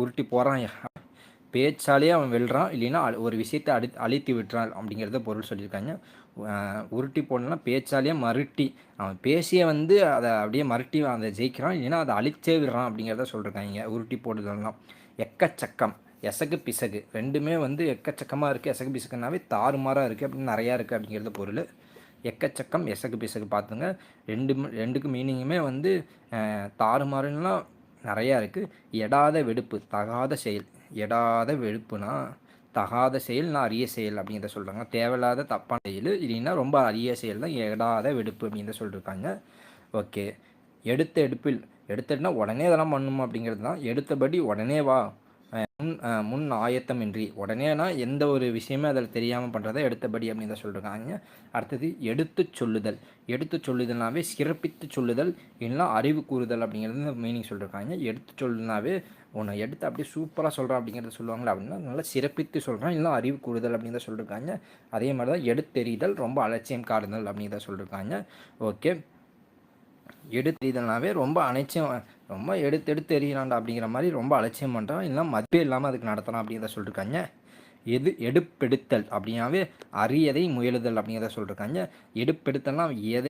உருட்டி போகிறான், பேச்சாலேயே அவன் வெல்றான், இல்லைன்னா ஒரு விஷயத்தை அழித்து விட்டுறான் அப்படிங்கிறத பொருள் சொல்லியிருக்காங்க. உருட்டி போடணும்னா பேச்சாலேயே மருட்டி, அவன் பேசியே வந்து அதை அப்படியே மருட்டி அதை ஜெயிக்கிறான், இல்லைன்னா அதை அழிச்சே விடுறான் அப்படிங்கிறத சொல்லியிருக்காங்க உருட்டி போடுதல்லாம். எக்கச்சக்கம், எசகு பிசகு ரெண்டுமே வந்து எக்கச்சக்கமாக இருக்குது. எசகு பிசகுனாவே தாறுமாறாக இருக்குது அப்படின்னு நிறையா இருக்குது அப்படிங்கிறது பொருள். எக்கச்சக்கம் எசகு பிசகு பார்த்துங்க, ரெண்டுக்கு மீனிங்குமே வந்து தாறுமாறுன்னா நிறையா இருக்குது. எடாத வெடுப்பு, தகாத செயல். எடாத வெடுப்புனா தகாத செயல், நான் அரிய செயல் அப்படிங்கிறத சொல்கிறாங்க. தேவையில்லாத தப்பான செயல், இல்லைன்னா ரொம்ப அரிய செயல் தான் எடாத வெடுப்பு அப்படிங்கிறத சொல்லியிருக்காங்க. ஓகே. எடுத்த எடுப்பில், எடுத்துட்டுனா உடனே இதெல்லாம் பண்ணணுமா அப்படிங்கிறது தான். எடுத்தபடி உடனே வா, முன் ஆயத்தமின்றி, உடனேனா எந்த ஒரு விஷயமே அதில் தெரியாமல் பண்ணுறத எடுத்தபடி அப்படின்னு தான் சொல்லியிருக்காங்க. அடுத்தது எடுத்து சொல்லுதல். எடுத்து சொல்லுதல்னாவே சிறப்பித்து சொல்லுதல், இல்லைனா அறிவு கூறுதல் அப்படிங்கிறது மீனிங் சொல்லியிருக்காங்க. எடுத்து சொல்லுனாவே உன்னை எடுத்து அப்படியே சூப்பராக சொல்கிறான் அப்படிங்கிறத சொல்லுவாங்களே, அப்படின்னா நல்லா சிறப்பித்து சொல்கிறான், இல்லைனா அறிவு கூறுதல் அப்படிங்கிறத சொல்லியிருக்காங்க. அதே மாதிரி தான் எடுத்தெறிதல், ரொம்ப அலட்சியம் காடுதல் அப்படிங்கிறத சொல்லியிருக்காங்க. ஓகே. எடுத்தெறிதல்னாவே ரொம்ப அலட்சியம், ரொம்ப எடுத்து எறிகிறான்டா அப்படிங்கிற மாதிரி ரொம்ப அலட்சியம் பண்ணுறான், இல்லைனா மதிப்பே இல்லாமல் அதுக்கு நடத்துகிறான் அப்படிங்கிறத சொல்லியிருக்காங்க. எடுப்பெடுத்தல் அப்படின்னாவே அரியதை முயலுதல் அப்படிங்கிறத சொல்லியிருக்காங்க. எடுப்பெடுத்தல்னா எதை